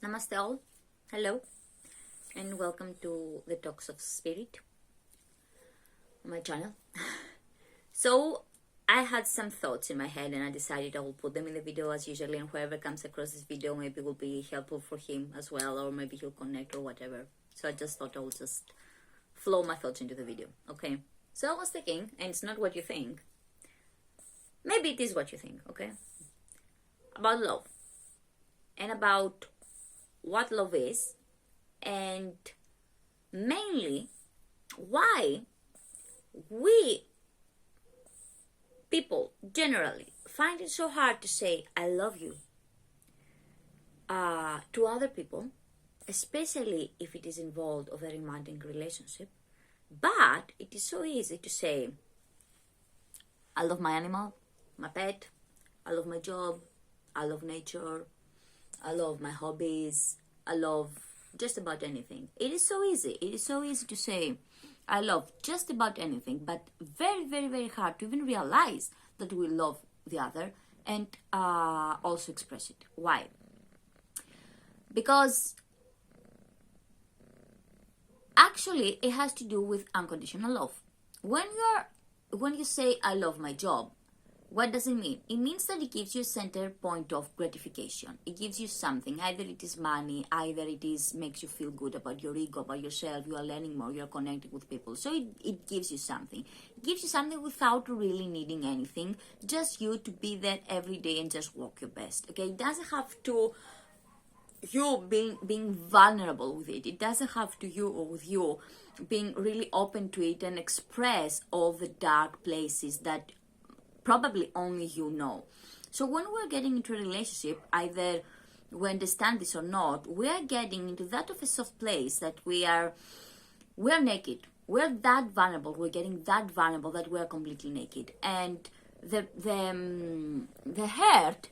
Namaste all. Hello and welcome to the Talks of Spirit, my channel. So I had some thoughts in my head and I decided I will put them in the video as usually, and whoever comes across this video maybe will be helpful for him as well, or maybe he'll connect or whatever. So I just thought I will just flow my thoughts into the video. Okay, so I was thinking, and it's not what you think, maybe it is what you think, okay, about love and about what love is, and mainly why we people generally find it so hard to say I love you to other people, especially if it is involved of a romantic relationship. But it is so easy to say I love my animal, my pet, I love my job, I love nature, I love my hobbies, I love just about anything. It is so easy. It is so easy to say I love just about anything, but very, very, very hard to even realize that we love the other and also express it. Why? Because actually it has to do with unconditional love. When you say I love my job, what does it mean? It means that it gives you a center point of gratification. It gives you something. Either it is money, either it is makes you feel good about your ego, about yourself. You are learning more, you are connecting with people. So it gives you something. It gives you something without really needing anything. Just you to be there every day and just walk your best. Okay, it doesn't have to you being vulnerable with it. It doesn't have to you or with you being really open to it and express all the dark places that probably only you know. So when we're getting into a relationship, either we understand this or not, we are getting into that of a soft place that we're naked. We're that vulnerable. We're getting that vulnerable that we're completely naked. And the hurt,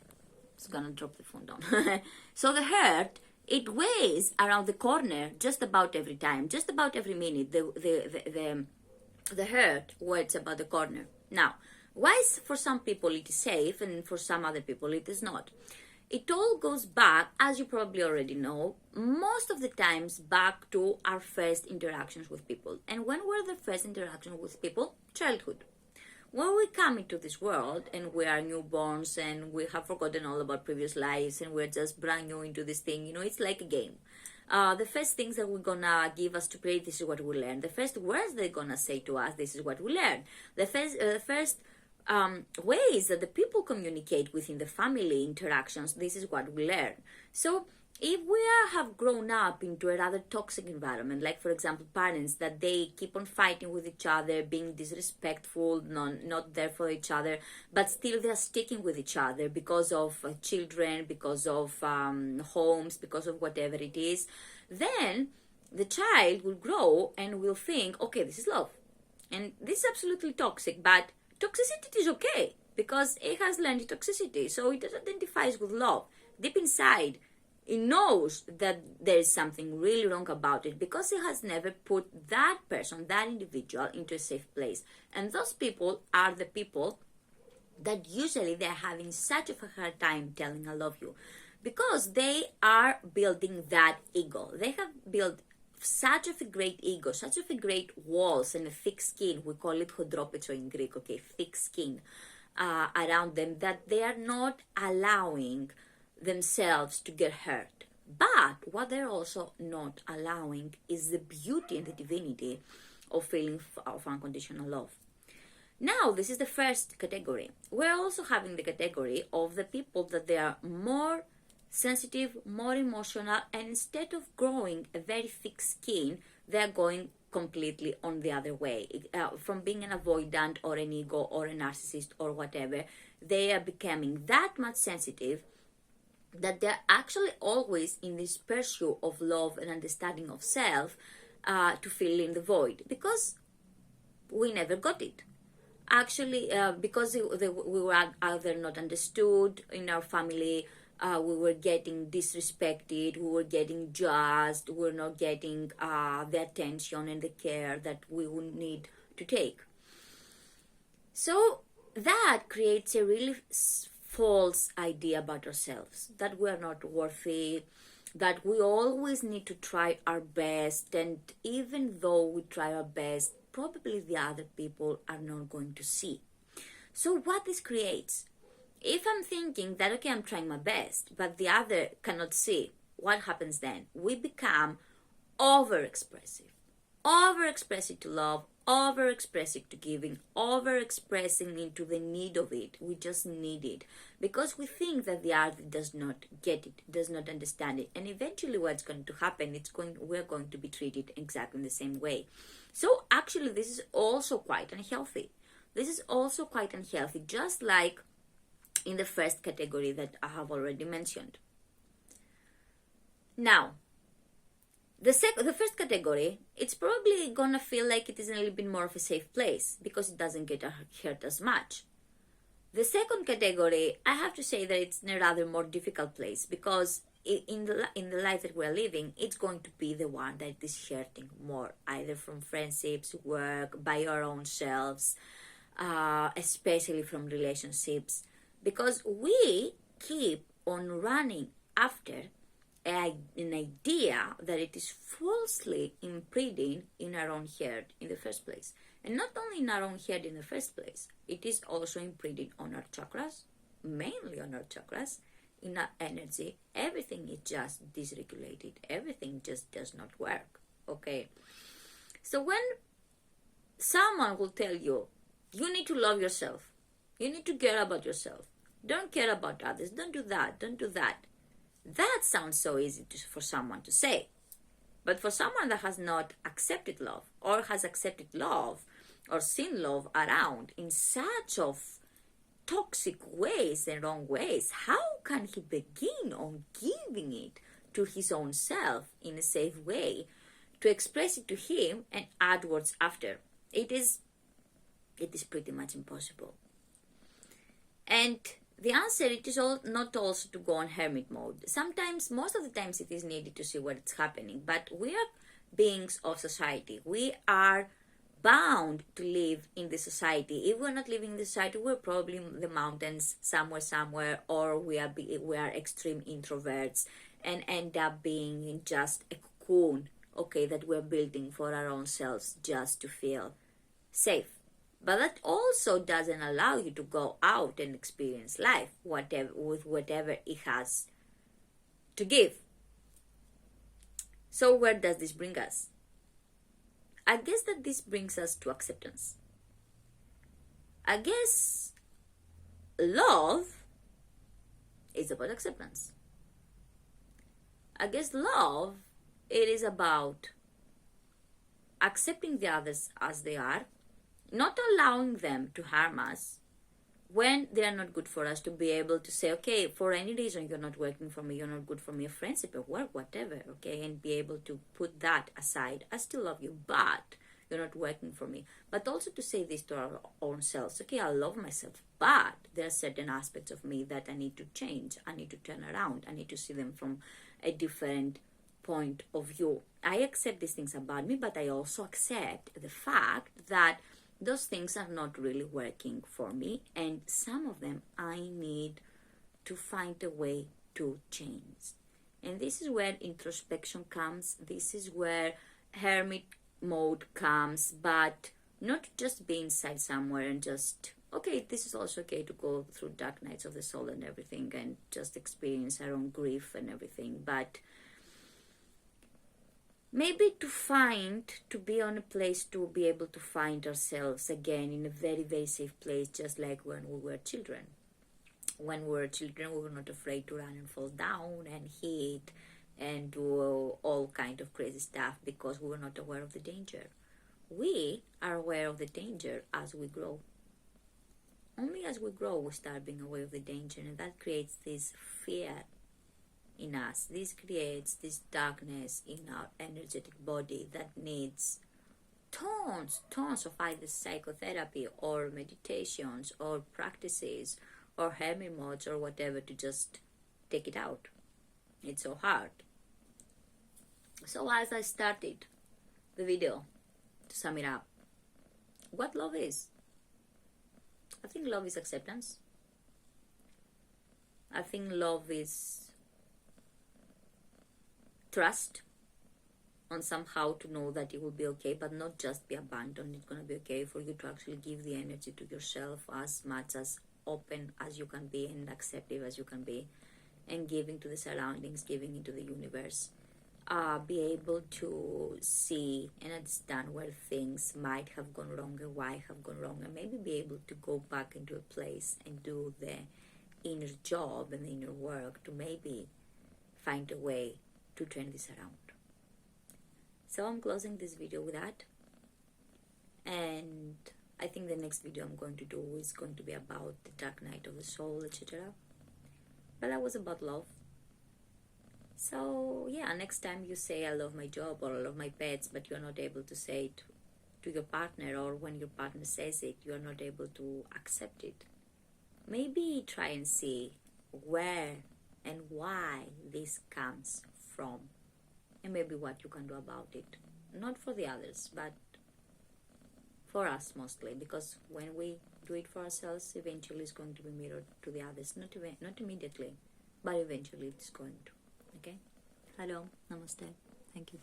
it's gonna drop the phone down. So the hurt, it weighs around the corner just about every time, just about every minute. The hurt weighs about the corner. Now, why for some people it is safe and for some other people it is not? It all goes back, as you probably already know, most of the times back to our first interactions with people. And when were the first interactions with people? Childhood. When we come into this world and we are newborns and we have forgotten all about previous lives and we're just brand new into this thing, it's like a game. The first things that we're gonna give us to play, this is what we learn. The first words they're gonna say to us, this is what we learn. The first ways that the people communicate within the family interactions, this is what we learn. So if we have grown up into a rather toxic environment, like for example parents that they keep on fighting with each other, being disrespectful, not there for each other, but still they're sticking with each other because of children, because of homes, because of whatever it is, then the child will grow and will think, okay, this is love. And this is absolutely toxic, but toxicity is okay because it has learned toxicity, so it identifies with love. Deep inside, it knows that there is something really wrong about it because it has never put that person, that individual, into a safe place. And those people are the people that usually they're having such a hard time telling I love you because they are building that ego. They have built such of a great ego, such of a great walls and a thick skin, we call it hydropetro in Greek, okay, thick skin around them, that they are not allowing themselves to get hurt. But what they're also not allowing is the beauty and the divinity of feeling of unconditional love. Now, this is the first category. We're also having the category of the people that they are more sensitive, more emotional, and instead of growing a very thick skin, they're going completely on the other way. From being an avoidant or an ego or a narcissist or whatever, they are becoming that much sensitive that they're actually always in this pursuit of love and understanding of self to fill in the void because we never got it. Actually, because we were either not understood in our family, we were getting disrespected, we were getting judged, we were not getting the attention and the care that we would need to take. So that creates a really false idea about ourselves, that we are not worthy, that we always need to try our best, and even though we try our best, probably the other people are not going to see. So what this creates, if I'm thinking that, okay, I'm trying my best, but the other cannot see, what happens then? We become overexpressive. Overexpressive to love, overexpressive to giving, overexpressing into the need of it. We just need it because we think that the other does not get it, does not understand it, and eventually what's going to happen, we're going to be treated exactly in the same way. So actually this is also quite unhealthy. This is also quite unhealthy, just like in the first category that I have already mentioned. Now, the first category, it's probably gonna feel like it is a little bit more of a safe place because it doesn't get hurt as much. The second category, I have to say that it's a rather more difficult place because in the life that we're living, it's going to be the one that is hurting more, either from friendships, work, by our own selves, especially from relationships, because we keep on running after an idea that it is falsely imprinting in our own head in the first place. And not only in our own head in the first place, it is also imprinted on our chakras, mainly on our chakras, in our energy. Everything is just dysregulated. Everything just does not work. Okay? So when someone will tell you, you need to love yourself, you need to care about yourself, don't care about others, don't do that, don't do that. That sounds so easy for someone to say. But for someone that has not accepted love, or has accepted love, or seen love around in such of toxic ways and wrong ways, how can he begin on giving it to his own self in a safe way, to express it to him and add words after? It is pretty much impossible. And the answer, it is not also to go on hermit mode. Sometimes, most of the times, it is needed to see what's happening. But we are beings of society. We are bound to live in the society. If we're not living in the society, we're probably in the mountains somewhere, or we are extreme introverts and end up being in just a cocoon, okay, that we're building for our own selves just to feel safe. But that also doesn't allow you to go out and experience life with whatever it has to give. So where does this bring us? I guess that this brings us to acceptance. I guess love is about acceptance. I guess love, it is about accepting the others as they are, not allowing them to harm us when they are not good for us, to be able to say, okay, for any reason you're not working for me, you're not good for me, a friendship, a work, whatever, okay, and be able to put that aside. I still love you, but you're not working for me. But also to say this to our own selves, okay, I love myself, but there are certain aspects of me that I need to change, I need to turn around, I need to see them from a different point of view. I accept these things about me, but I also accept the fact that those things are not really working for me, and some of them I need to find a way to change. And this is where introspection comes. This is where hermit mode comes, but not just be inside somewhere and just, okay, this is also okay to go through dark nights of the soul and everything and just experience our own grief and everything, but maybe to be on a place to be able to find ourselves again in a very, very safe place, just like when we were children. When we were children, we were not afraid to run and fall down and hit and do all kind of crazy stuff because we were not aware of the danger. We are aware of the danger as we grow. Only as we grow, we start being aware of the danger, and that creates this fear in us. This creates this darkness in our energetic body that needs tons of either psychotherapy or meditations or practices or hermit modes or whatever to just take it out. It's so hard. So as I started the video, to sum it up, what love is? I think love is acceptance. I think love is trust on somehow to know that it will be okay, but not just be abandoned. It's going to be okay for you to actually give the energy to yourself as much as open as you can be and accepting as you can be, and giving to the surroundings, giving into the universe. Be able to see and understand where things might have gone wrong and why have gone wrong, and maybe be able to go back into a place and do the inner job and the inner work to maybe find a way to turn this around. So I'm closing this video with that, and I think the next video I'm going to do is going to be about the dark night of the soul, etc. But that was about love. So yeah, next time you say I love my job or I love my pets, but you're not able to say it to your partner, or when your partner says it, you're not able to accept it. Maybe try and see where and why this comes from, and maybe what you can do about it. Not for the others, but for us mostly, because when we do it for ourselves, eventually it's going to be mirrored to the others. Not immediately, but eventually it's going to. Okay? Hello, namaste. Thank you.